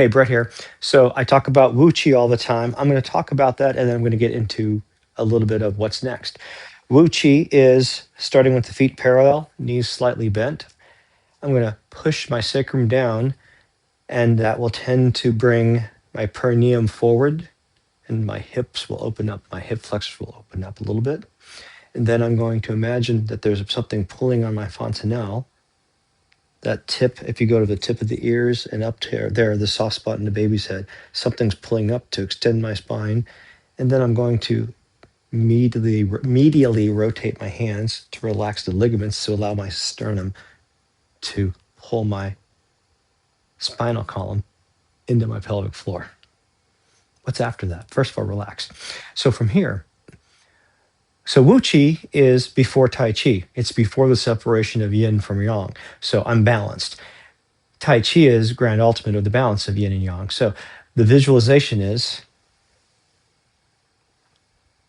Hey, Brett here. So I talk about Wu Chi all the time. I'm going to talk about that and then I'm going to get into a little bit of what's next. Wu Chi is starting with the feet parallel, knees slightly bent. I'm going to push my sacrum down, and that will tend to bring my perineum forward, and my hips will open up. My hip flexors will open up a little bit. And then I'm going to imagine that there's something pulling on my fontanelle. That tip, if you go to the tip of the ears and up to there, the soft spot in the baby's head, something's pulling up to extend my spine. And then I'm going to medially rotate my hands to relax the ligaments to allow my sternum to pull my spinal column into my pelvic floor. What's after that? First of all, relax. So from here, so Wu Chi is before Tai Chi. It's before the separation of yin from yang. So I'm balanced. Tai Chi is grand ultimate of the balance of yin and yang. So the visualization is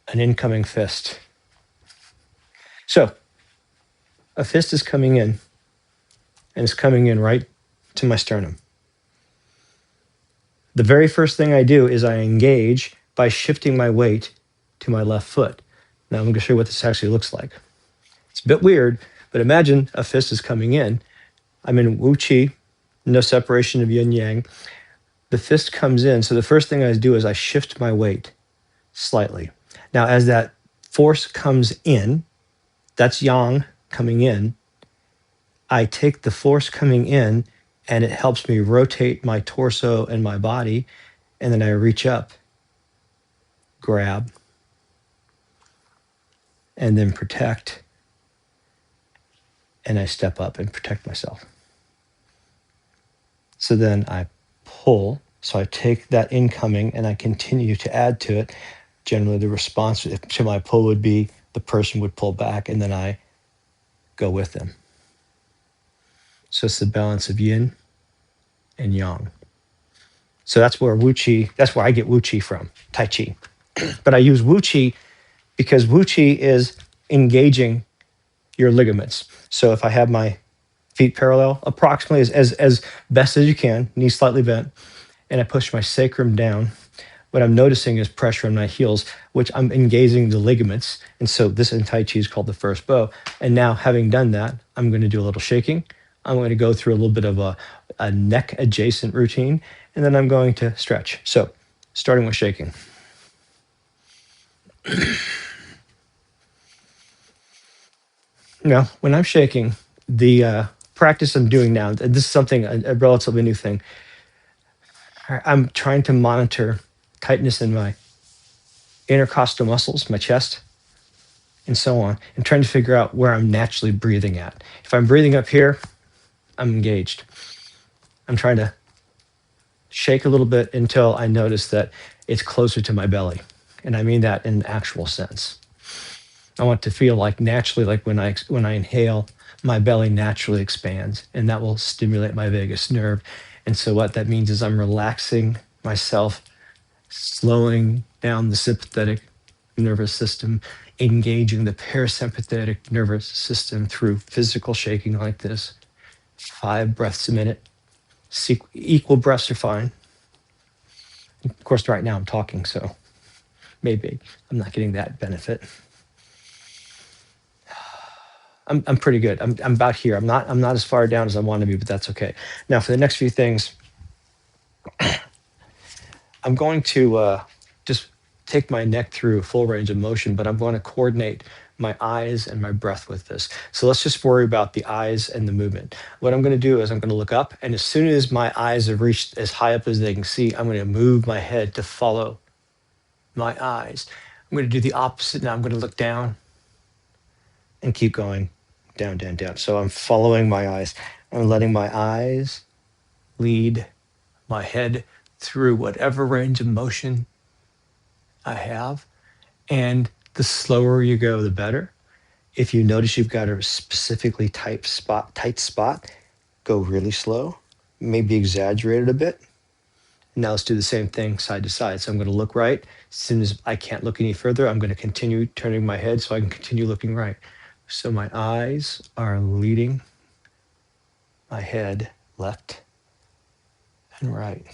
an incoming fist. So a fist is coming in, and it's coming in right to my sternum. The very first thing I do is I engage by shifting my weight to my left foot. Now I'm going to show you what this actually looks like. It's a bit weird, but imagine a fist is coming in. I'm in Wu Chi, no separation of yin yang. The fist comes in. So the first thing I do is I shift my weight slightly. Now, as that force comes in, that's yang coming in. I take the force coming in and it helps me rotate my torso and my body. And then I reach up, grab, and then protect. And I step up and protect myself. So then I pull. So I take that incoming and I continue to add to it. Generally, the response to my pull would be the person would pull back and then I go with them. So it's the balance of yin and yang. So that's where Wu Chi, that's where I get Wu Chi from, Tai Chi. But I use Wu Chi because Wu Chi is engaging your ligaments. So if I have my feet parallel, approximately as best as you can, knees slightly bent, and I push my sacrum down, what I'm noticing is pressure on my heels, which I'm engaging the ligaments. And so this in Tai Chi is called the first bow. And now having done that, I'm going to do a little shaking. I'm going to go through a little bit of a neck adjacent routine, and then I'm going to stretch. So starting with shaking. Now, when I'm shaking, the practice I'm doing now, this is something, a relatively new thing. I'm trying to monitor tightness in my intercostal muscles, my chest, and so on, and trying to figure out where I'm naturally breathing at. If I'm breathing up here, I'm engaged. I'm trying to shake a little bit until I notice that it's closer to my belly. And I mean that in an actual sense. I want to feel like naturally, like when I inhale, my belly naturally expands, and that will stimulate my vagus nerve. And so what that means is I'm relaxing myself, slowing down the sympathetic nervous system, engaging the parasympathetic nervous system through physical shaking like this. 5 breaths a minute. Equal breaths are fine. Of course, right now I'm talking, so maybe I'm not getting that benefit. I'm pretty good. I'm about here. I'm not as far down as I want to be, but that's okay. Now for the next few things, I'm going to just take my neck through a full range of motion, but I'm going to coordinate my eyes and my breath with this. So let's just worry about the eyes and the movement. What I'm going to do is I'm going to look up, and as soon as my eyes have reached as high up as they can see, I'm going to move my head to follow my eyes. I'm going to do the opposite now. I'm going to look down and keep going down, down, down. So I'm following my eyes. I'm letting my eyes lead my head through whatever range of motion I have. And the slower you go, the better. If you notice you've got a specifically tight spot, go really slow, maybe exaggerate it a bit. Now let's do the same thing side to side. So I'm going to look right. As soon as I can't look any further, I'm going to continue turning my head so I can continue looking right. So my eyes are leading my head left and right.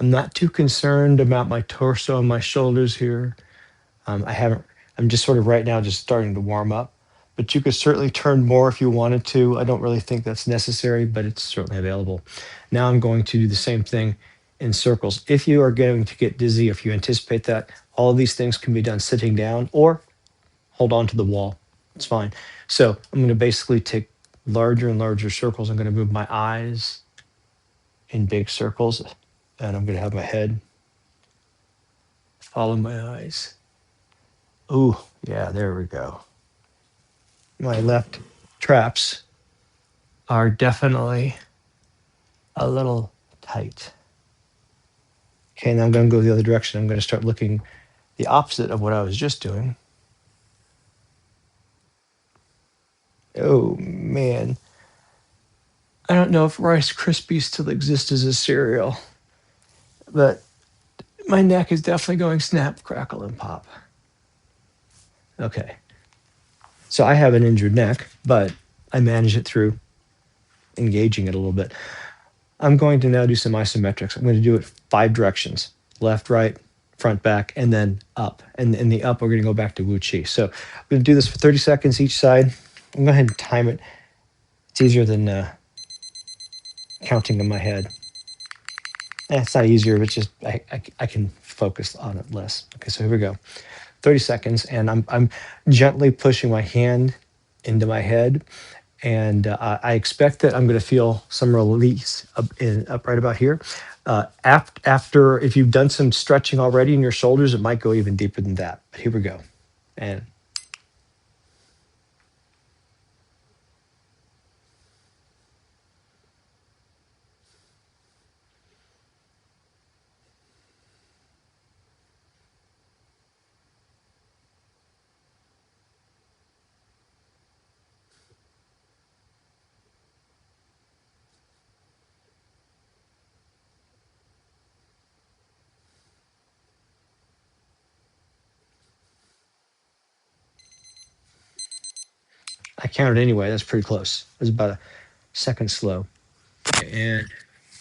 I'm not too concerned about my torso and my shoulders here. I haven't, I'm just sort of right now just starting to warm up, but you could certainly turn more if you wanted to. I don't really think that's necessary, but it's certainly available. Now I'm going to do the same thing in circles. If you are going to get dizzy, if you anticipate that, all of these things can be done sitting down or hold on to the wall. It's fine. So I'm going to basically take larger and larger circles. I'm going to move my eyes in big circles, and I'm going to have my head follow my eyes. Ooh, yeah, there we go. My left traps are definitely a little tight. Okay, now I'm going to go the other direction. I'm going to start looking the opposite of what I was just doing. Oh, man. I don't know if Rice Krispies still exist as a cereal, but my neck is definitely going snap, crackle, and pop. Okay. So I have an injured neck, but I manage it through engaging it a little bit. I'm going to now do some isometrics. I'm going to do it 5 directions: left, right, front, back, and then up. And in the up, we're going to go back to Wu Chi. So I'm going to do this for 30 seconds each side. I'm going to go ahead and time it. It's easier than counting in my head. It's not easier, but just I can focus on it less. Okay, so here we go. 30 seconds, and I'm gently pushing my hand into my head, and I expect that I'm going to feel some release up right about here. After, if you've done some stretching already in your shoulders, it might go even deeper than that. But here we go, and I counted anyway. That's pretty close. It was about a second slow. Okay, and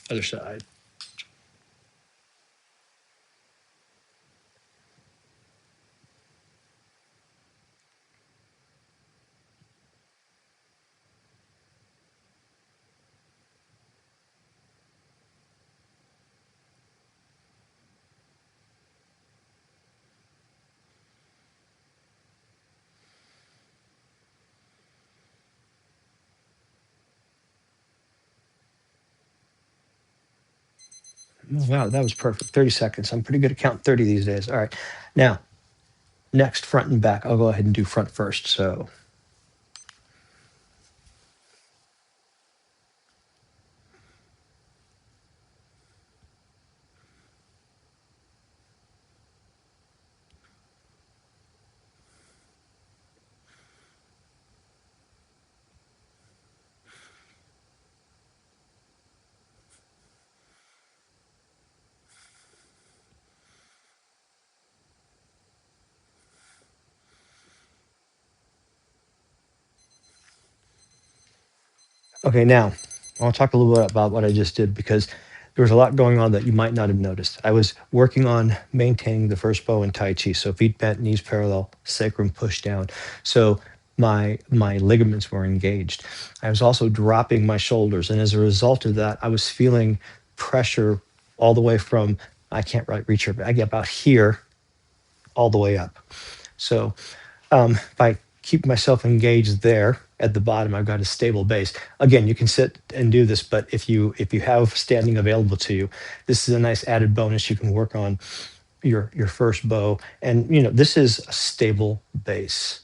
other side. Oh, wow, that was perfect. 30 seconds. I'm pretty good at counting 30 these days. All right, now next, front and back. I'll go ahead and do front first. So okay, now I want to talk a little bit about what I just did because there was a lot going on that you might not have noticed. I was working on maintaining the first bow in Tai Chi. So feet bent, knees parallel, sacrum pushed down. So my ligaments were engaged. I was also dropping my shoulders. And as a result of that, I was feeling pressure all the way from, I can't right reach her, but I get about here all the way up. So if I keep myself engaged there at the bottom, I've got a stable base. Again, you can sit and do this, but if you have standing available to you, this is a nice added bonus. You can work on your first bow, and this is a stable base.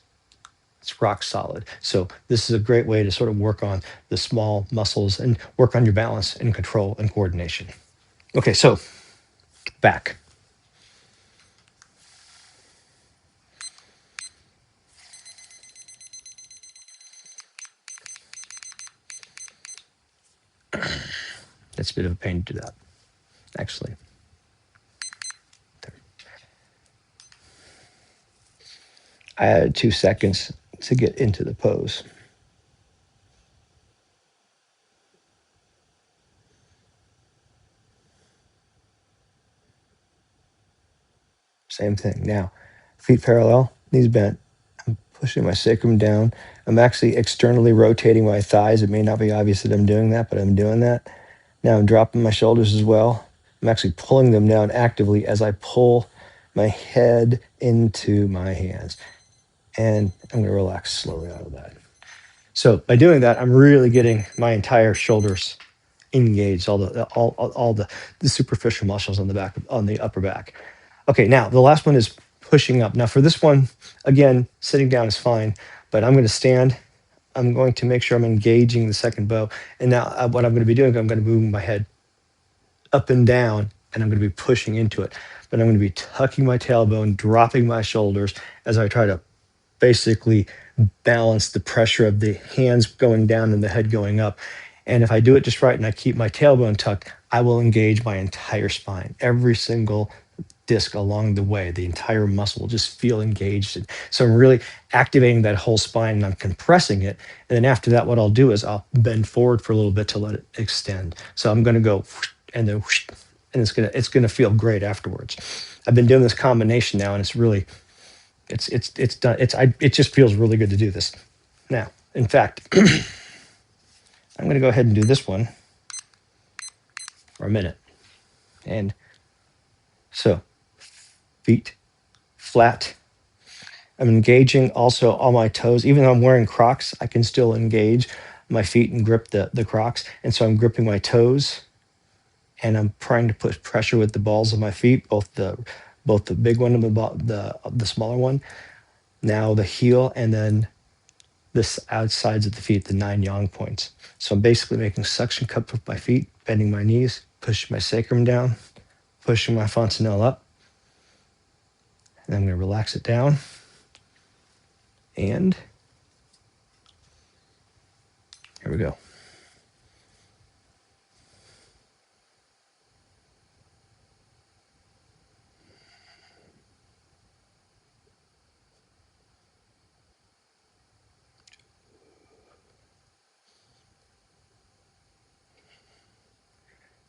It's rock solid. So this is a great way to sort of work on the small muscles and work on your balance and control and coordination. Okay, so back. It's a bit of a pain to do that, actually. I added 2 seconds to get into the pose. Same thing. Now, feet parallel, knees bent. I'm pushing my sacrum down. I'm actually externally rotating my thighs. It may not be obvious that I'm doing that, but I'm doing that. Now I'm dropping my shoulders as well. I'm actually pulling them down actively as I pull my head into my hands. And I'm going to relax slowly out of that. So by doing that, I'm really getting my entire shoulders engaged, all the superficial muscles on the back, on the upper back. Okay, now the last one is pushing up. Now for this one, again, sitting down is fine, but I'm going to stand. I'm going to make sure I'm engaging the second bow. And now what I'm going to be doing, I'm going to move my head up and down, and I'm going to be pushing into it. But I'm going to be tucking my tailbone, dropping my shoulders as I try to basically balance the pressure of the hands going down and the head going up. And if I do it just right and I keep my tailbone tucked, I will engage my entire spine. Every single disc along the way, the entire muscle will just feel engaged. And so I'm really activating that whole spine and I'm compressing it. And then after that, what I'll do is I'll bend forward for a little bit to let it extend. So I'm going to go and then and it's gonna feel great afterwards. I've been doing this combination now, and it's really it's done. It just feels really good to do this. Now, in fact, I'm going to go ahead and do this one for a minute. And so, feet flat. I'm engaging also all my toes. Even though I'm wearing Crocs, I can still engage my feet and grip the Crocs. And so I'm gripping my toes, and I'm trying to put pressure with the balls of my feet, both the big one and the smaller one. Now the heel, and then this outsides of the feet, the 9 yang points. So I'm basically making suction cups with my feet, bending my knees, pushing my sacrum down, pushing my fontanelle up. And I'm going to relax it down. And here we go.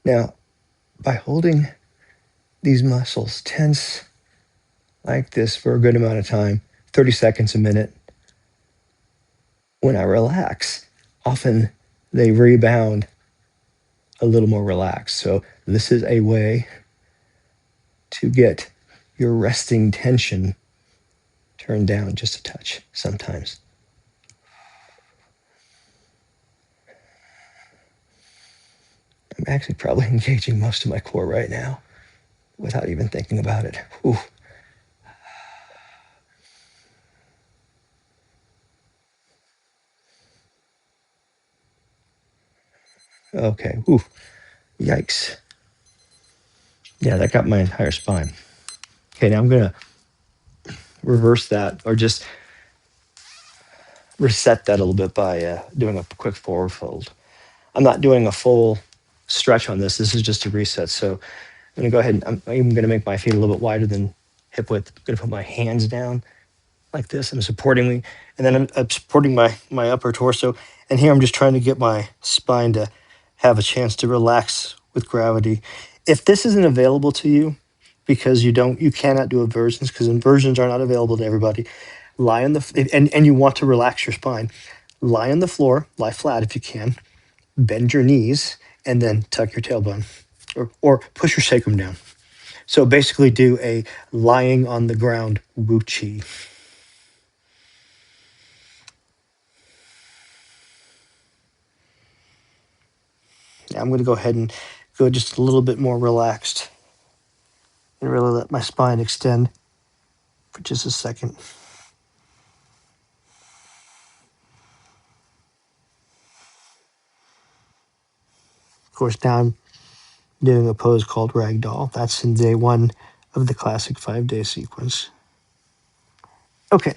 Now, by holding these muscles tense like this for a good amount of time, 30 seconds, a minute, when I relax, often they rebound a little more relaxed. So this is a way to get your resting tension turned down just a touch sometimes. I'm actually probably engaging most of my core right now without even thinking about it. Ooh. Okay. Ooh. Yikes. Yeah, that got my entire spine. Okay, now I'm going to reverse that, or just reset that a little bit by doing a quick forward fold. I'm not doing a full stretch on this. This is just a reset. So I'm going to go ahead and I'm even going to make my feet a little bit wider than hip width. I'm going to put my hands down like this. I'm supporting me, and then I'm supporting my upper torso. And here I'm just trying to get my spine to have a chance to relax with gravity. If this isn't available to you because you cannot do inversions, because inversions are not available to everybody, lie on the and you want to relax your spine, lie on the floor, lie flat if you can, bend your knees, and then tuck your tailbone, or push your sacrum down. So basically do a lying on the ground wu chi. Now I'm going to go ahead and go just a little bit more relaxed and really let my spine extend for just a second. Of course, now I'm doing a pose called ragdoll. That's in day 1 of the classic 5-day sequence. Okay,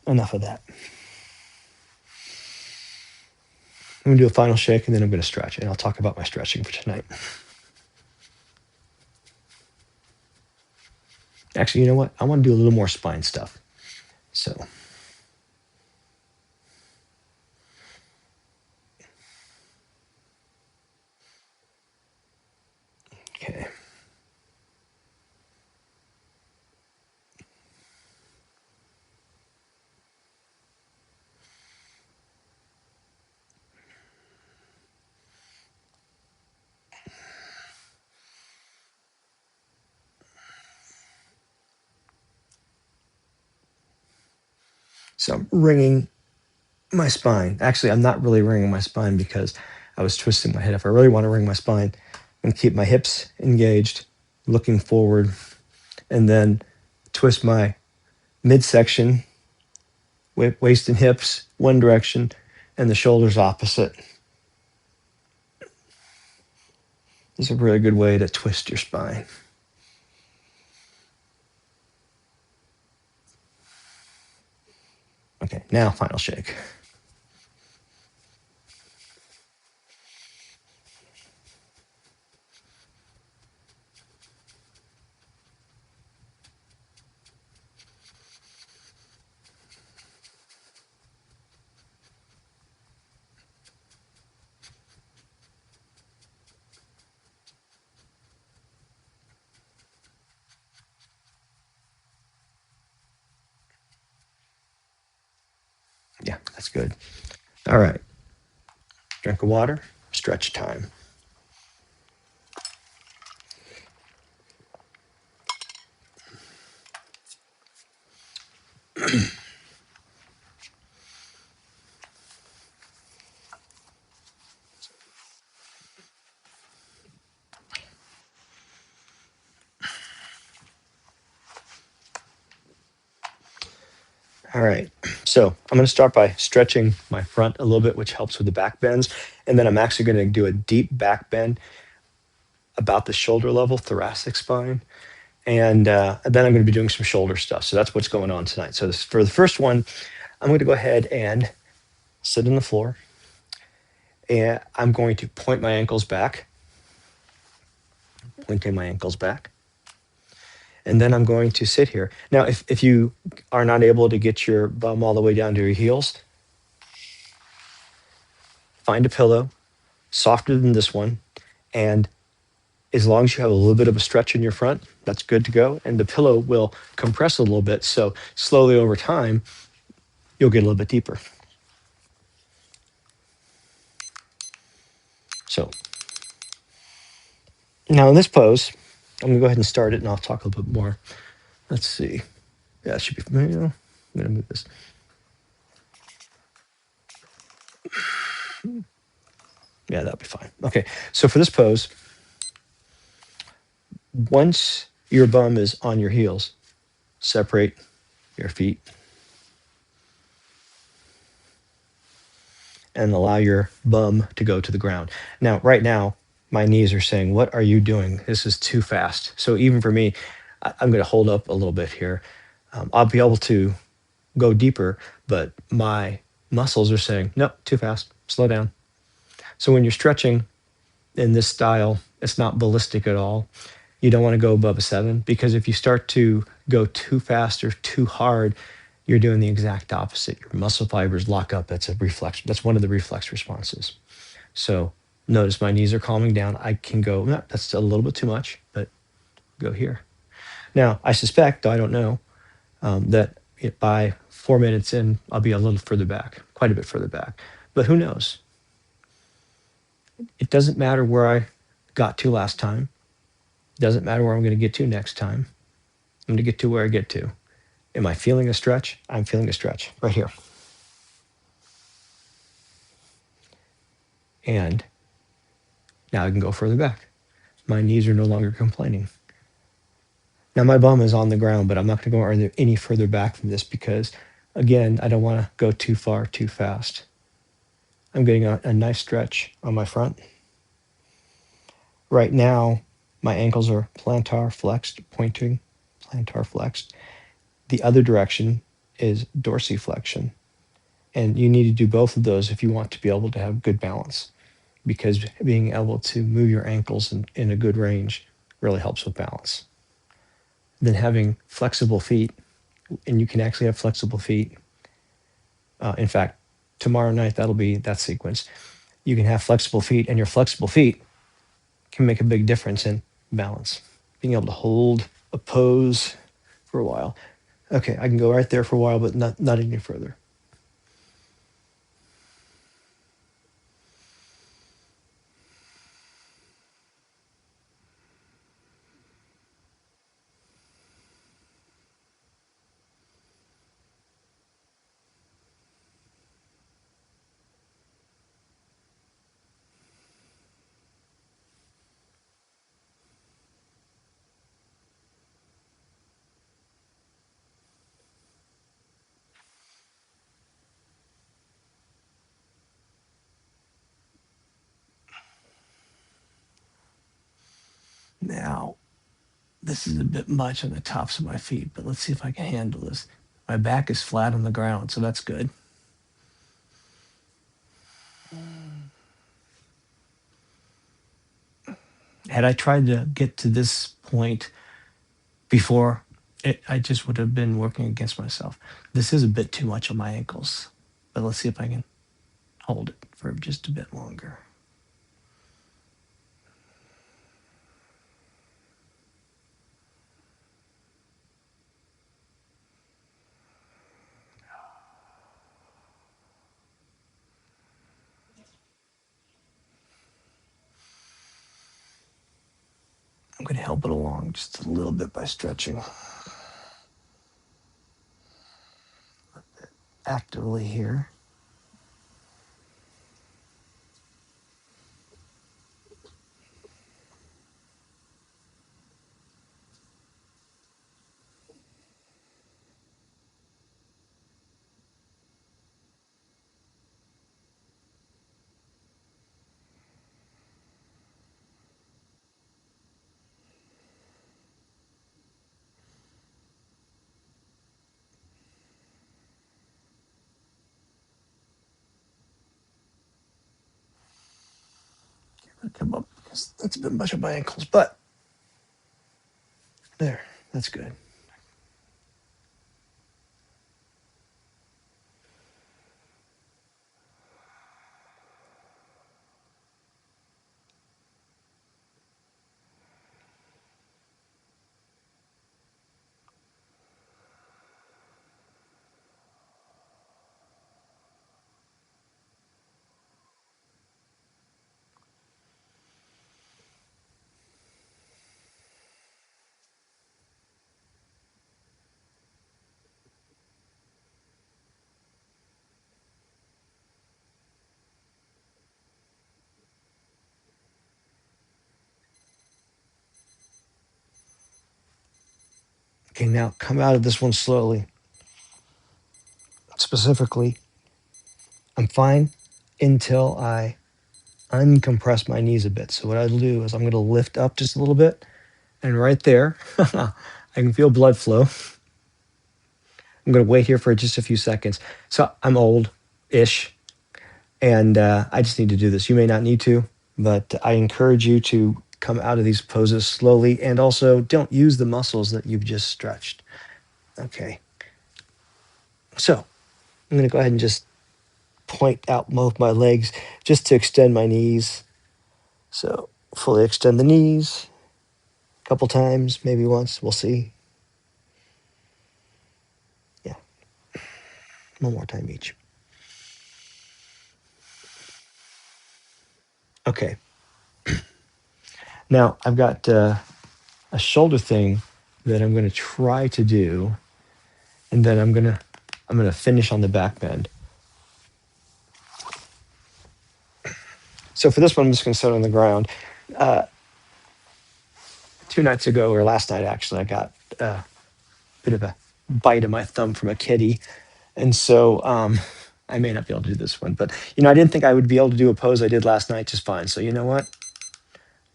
enough of that. I'm going to do a final shake, and then I'm going to stretch, and I'll talk about my stretching for tonight. Actually, you know what? I want to do a little more spine stuff. So, okay. So I'm wringing my spine. Actually, I'm not really wringing my spine because I was twisting my head. If I really want to wring my spine, I'm going to keep my hips engaged, looking forward, and then twist my midsection, waist and hips one direction, and the shoulders opposite. This is a really good way to twist your spine. Okay, now final shake. Yeah, that's good. All right, drink of water, stretch time. All right. So I'm going to start by stretching my front a little bit, which helps with the back bends. And then I'm actually going to do a deep back bend about the shoulder level, thoracic spine. And then I'm going to be doing some shoulder stuff. So that's what's going on tonight. So for the first one, I'm going to go ahead and sit on the floor. And I'm going to point my ankles back, pointing my ankles back. And then I'm going to sit here. Now, if you are not able to get your bum all the way down to your heels, find a pillow softer than this one. And as long as you have a little bit of a stretch in your front, that's good to go. And the pillow will compress a little bit. So slowly over time, you'll get a little bit deeper. So now in this pose, I'm going to go ahead and start it and I'll talk a little bit more. Let's see. Yeah, it should be familiar. I'm going to move this. Yeah, that'll be fine. Okay, so for this pose, once your bum is on your heels, separate your feet and allow your bum to go to the ground. Now, right now, my knees are saying, "What are you doing? This is too fast." So even for me, I'm going to hold up a little bit here. I'll be able to go deeper, but my muscles are saying, "No, too fast. Slow down." So when you're stretching in this style, it's not ballistic at all. You don't want to go above a 7 because if you start to go too fast or too hard, you're doing the exact opposite. Your muscle fibers lock up. That's a reflex. That's one of the reflex responses. So notice my knees are calming down. I can go, "No, that's a little bit too much, but go here." Now, I suspect, though I don't know, that by 4 minutes in, I'll be a little further back, quite a bit further back. But who knows? It doesn't matter where I got to last time. It doesn't matter where I'm going to get to next time. I'm going to get to where I get to. Am I feeling a stretch? I'm feeling a stretch right here. And now I can go further back. My knees are no longer complaining. Now my bum is on the ground, but I'm not going to go any further back from this because, again, I don't want to go too far too fast. I'm getting a nice stretch on my front. Right now, my ankles are plantar flexed, pointing, plantar flexed. The other direction is dorsiflexion. And you need to do both of those if you want to be able to have good balance, because being able to move your ankles in a good range really helps with balance. Then having flexible feet, and you can actually have flexible feet. In fact, tomorrow night, that'll be that sequence. You can have flexible feet, and your flexible feet can make a big difference in balance. Being able to hold a pose for a while. Okay, I can go right there for a while, but not any further. Now, this is a bit much on the tops of my feet, but let's see if I can handle this. My back is flat on the ground, so that's good. Had I tried to get to this point before, I just would have been working against myself. This is a bit too much on my ankles, but let's see if I can hold it for just a bit longer. I'm going to help it along just a little bit by stretching actively here. Come up because that's a bit much on my ankles, but there, that's good. Okay, now come out of this one slowly. Specifically, I'm fine until I uncompress my knees a bit. So what I'll do is I'm going to lift up just a little bit, and right there, I can feel blood flow. I'm going to wait here for just a few seconds. So I'm old-ish, and I just need to do this. You may not need to, but I encourage you to come out of these poses slowly, and also don't use the muscles that you've just stretched. Okay. So I'm going to go ahead and just point out both my legs just to extend my knees. So fully extend the knees a couple times, maybe once. We'll see. Yeah, one more time each. Okay. Now I've got a shoulder thing that I'm going to try to do, and then I'm gonna finish on the back bend. So for this one, I'm just going to sit on the ground. Uh, 2 nights ago, or last night actually, I got a bit of a bite of my thumb from a kitty, and so I may not be able to do this one. But I didn't think I would be able to do a pose I did last night just fine. So you know what?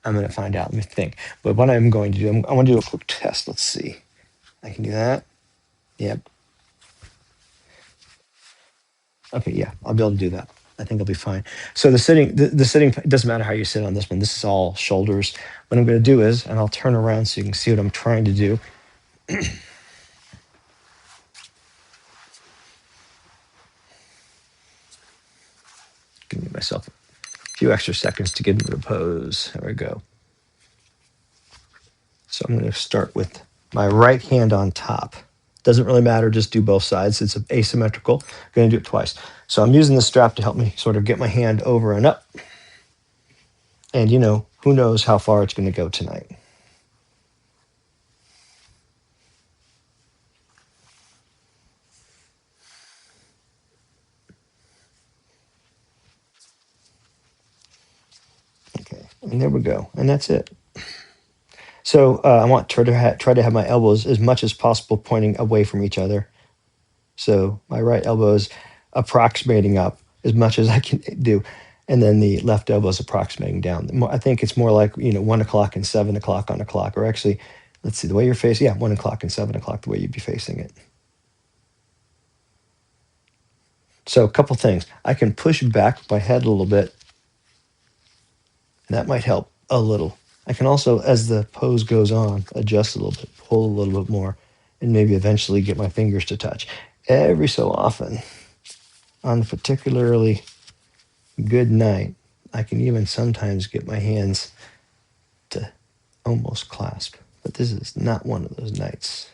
I'm going to find out. Let me think. But what I'm going to do, I want to do a quick test. Let's see. I can do that. Yep. Okay. Yeah, I'll be able to do that. I think I'll be fine. So the sitting, it doesn't matter how you sit on this one. This is all shoulders. What I'm going to do is, and I'll turn around so you can see what I'm trying to do. Give me myself a few extra seconds to get into the pose. There we go. So I'm going to start with my right hand on top. Doesn't really matter, just do both sides. It's asymmetrical. I'm going to do it twice. So I'm using the strap to help me sort of get my hand over and up. And who knows how far it's going to go tonight. Okay, and there we go. And that's it. So I want to try to have my elbows as much as possible pointing away from each other. So my right elbow is approximating up as much as I can do. and then the left elbow is approximating down. I think it's more like 1 o'clock and 7 o'clock on a clock, or actually, let's see, the way you're facing, yeah, 1 o'clock and 7 o'clock, the way you'd be facing it. So a couple things. I can push back my head a little bit, and that might help a little. I can also, as the pose goes on, adjust a little bit, pull a little bit more, and maybe eventually get my fingers to touch. Every so often, on a particularly good night, I can even sometimes get my hands to almost clasp. But this is not one of those nights.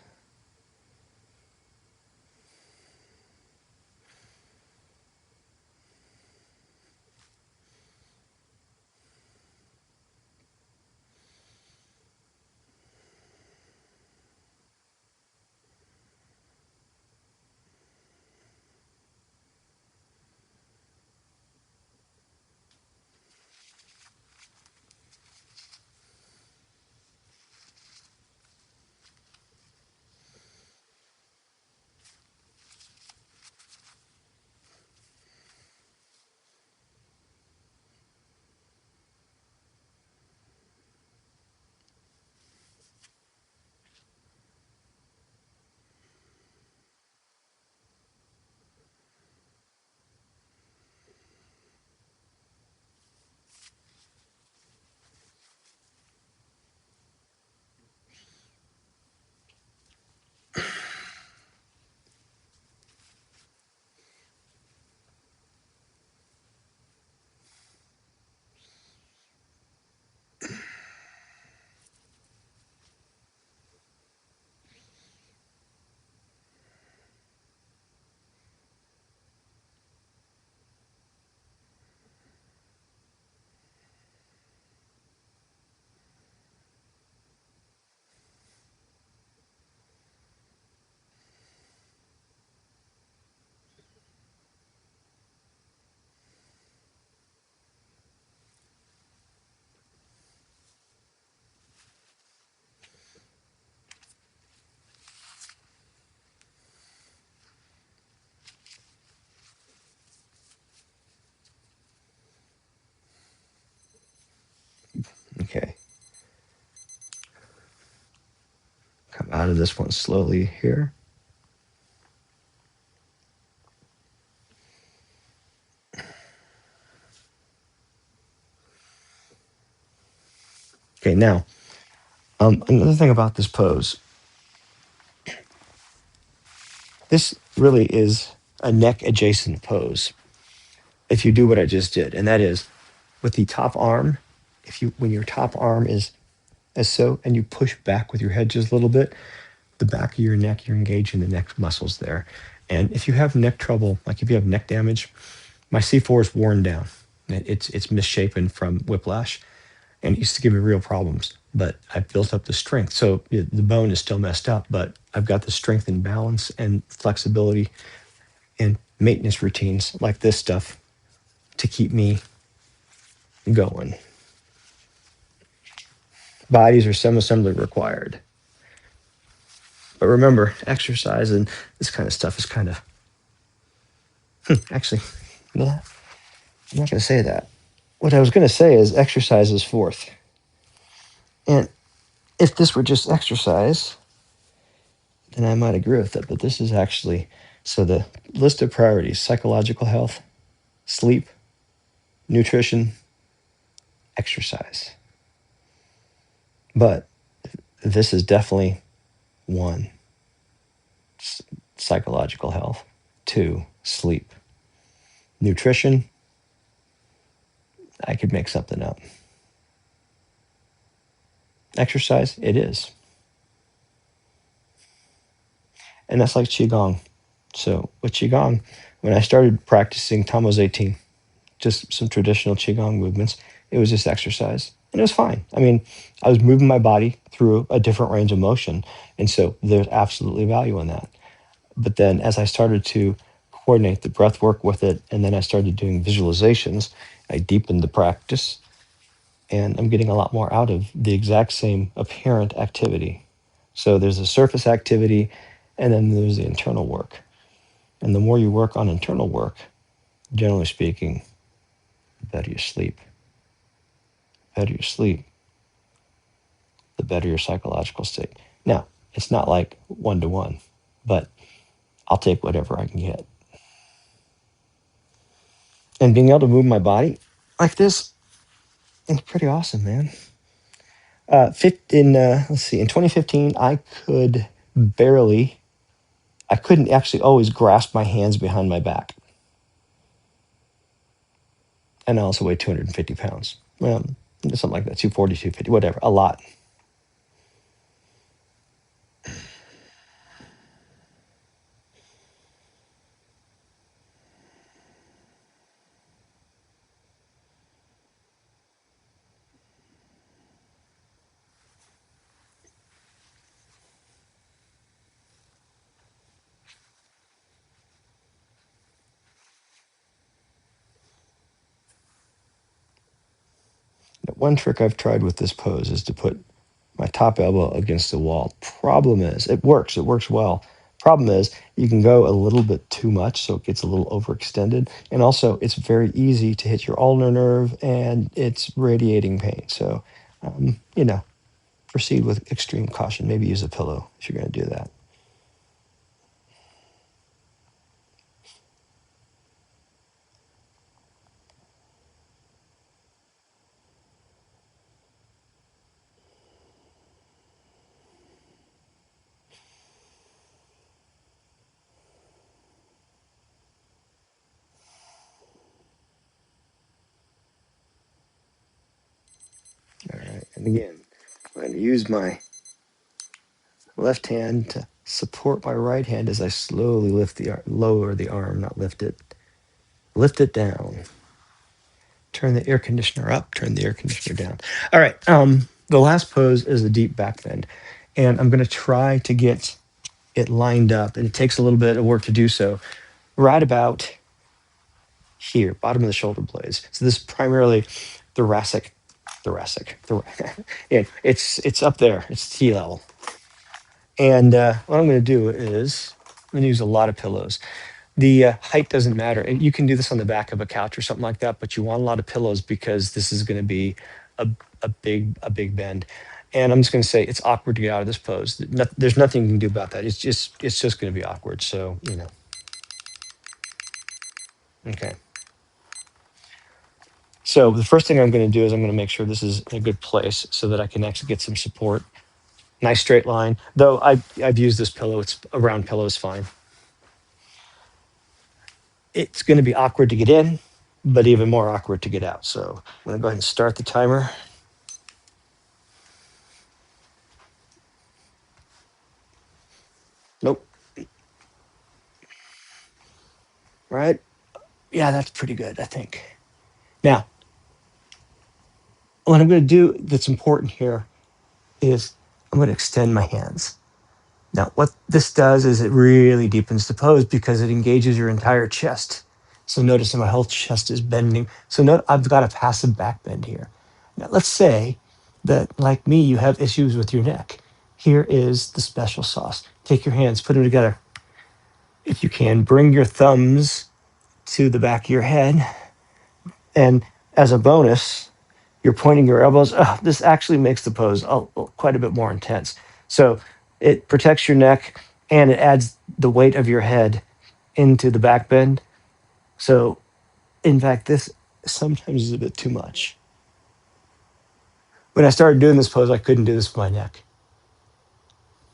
Okay. Come out of this one slowly here. Okay, now, another thing about this pose, this really is a neck adjacent pose if you do what I just did. And that is with the top arm, when your top arm is as so, and you push back with your head just a little bit, the back of your neck, you're engaging the neck muscles there. And if you have neck trouble, like if you have neck damage, my C4 is worn down. It's misshapen from whiplash, and it used to give me real problems. But I've built up the strength, so the bone is still messed up, but I've got the strength and balance and flexibility and maintenance routines like this stuff to keep me going. Bodies are some assembly required. But remember, exercise and this kind of stuff is kind of, actually, yeah, I'm not going to say that. What I was going to say is exercise is fourth. And if this were just exercise, then I might agree with it. But this is actually, so the list of priorities: psychological health, sleep, nutrition, exercise. But this is definitely one, psychological health, two, sleep, nutrition. I could make something up. Exercise, it is. And that's like Qigong. So with Qigong, when I started practicing, Tom was 18, just some traditional Qigong movements. It was just exercise. And it was fine. I mean, I was moving my body through a different range of motion. And so there's absolutely value in that. But then as I started to coordinate the breath work with it, and then I started doing visualizations, I deepened the practice, and I'm getting a lot more out of the exact same apparent activity. So there's a surface activity, and then there's the internal work. And the more you work on internal work, generally speaking, the better you sleep. The better you sleep, the better your psychological state. Now, it's not like one to one, but I'll take whatever I can get. And being able to move my body like this is pretty awesome, man. Let's see, in 2015, I couldn't actually always grasp my hands behind my back. And I also weigh 250 pounds. Something like that, 240, 250, whatever, a lot. One trick I've tried with this pose is to put my top elbow against the wall. Problem is, it works well. Problem is, you can go a little bit too much, so it gets a little overextended. And also, it's very easy to hit your ulnar nerve, and it's radiating pain. So, you know, proceed with extreme caution. Maybe use a pillow if you're going to do that. All right. And again, I'm going to use my left hand to support my right hand as I slowly lower the arm, not lift it. Lift it down. Turn the air conditioner up, turn the air conditioner down. All right. The last pose is a deep back bend. And I'm going to try to get it lined up. And it takes a little bit of work to do so. Right about here, bottom of the shoulder blades. So this is primarily thoracic, yeah, it's up there. It's T level. And what I'm going to do is I'm going to use a lot of pillows. The height doesn't matter. And you can do this on the back of a couch or something like that, but you want a lot of pillows because this is going to be a, a big bend. And I'm just going to say it's awkward to get out of this pose. There's nothing you can do about that. It's just going to be awkward. So, okay. So the first thing I'm going to do is I'm going to make sure this is in a good place so that I can actually get some support. Nice straight line. Though I've used this pillow. It's a round pillow is fine. It's going to be awkward to get in, but even more awkward to get out. So I'm going to go ahead and start the timer. Nope. Right? Yeah, that's pretty good, I think. Now, what I'm going to do that's important here is I'm going to extend my hands. Now, what this does is it really deepens the pose because it engages your entire chest. So notice that my whole chest is bending. So note I've got a passive back bend here. Now, let's say that, like me, you have issues with your neck. Here is the special sauce. Take your hands, put them together. If you can, bring your thumbs to the back of your head. And as a bonus, you're pointing your elbows. This actually makes the pose quite a bit more intense. So it protects your neck and it adds the weight of your head into the back bend. So, in fact, this sometimes is a bit too much. When I started doing this pose, I couldn't do this with my neck.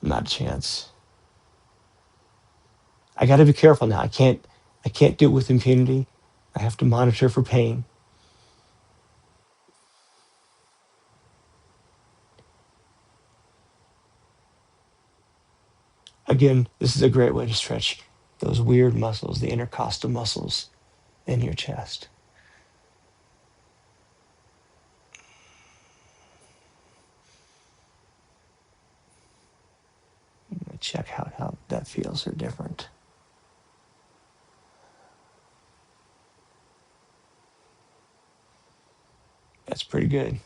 Not a chance. I got to be careful now. I can't do it with impunity. I have to monitor for pain. Again, this is a great way to stretch those weird muscles, the intercostal muscles in your chest. Check out how that feels or different. That's pretty good.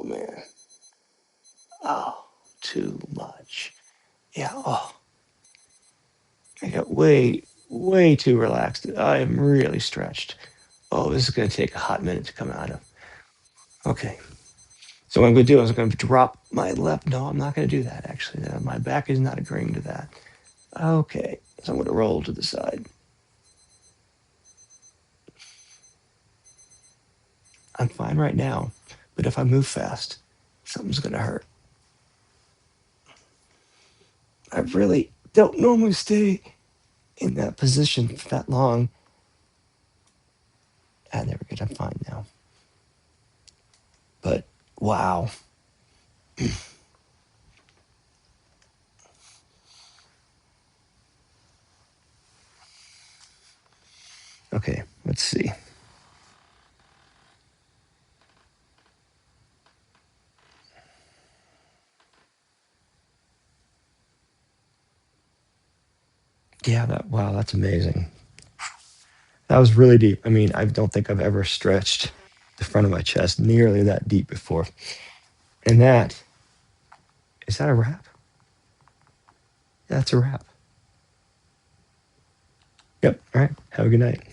man. Oh, too much. Yeah. Oh, I got way too relaxed. I am really stretched. Oh, this is going to take a hot minute to come out of. Okay. So what I'm going to do is I'm going to drop my left. No, I'm not going to do that, actually. My back is not agreeing to that. Okay. So I'm going to roll to the side. I'm fine right now, but if I move fast, something's going to hurt. I really don't normally stay in that position for that long. Ah, there we go. I'm fine now. But wow. Okay, let's see. Yeah, wow, that's amazing. That was really deep. I mean, I don't think I've ever stretched the front of my chest nearly that deep before. And that is that a wrap? That's a wrap. Yep. All right. Have a good night.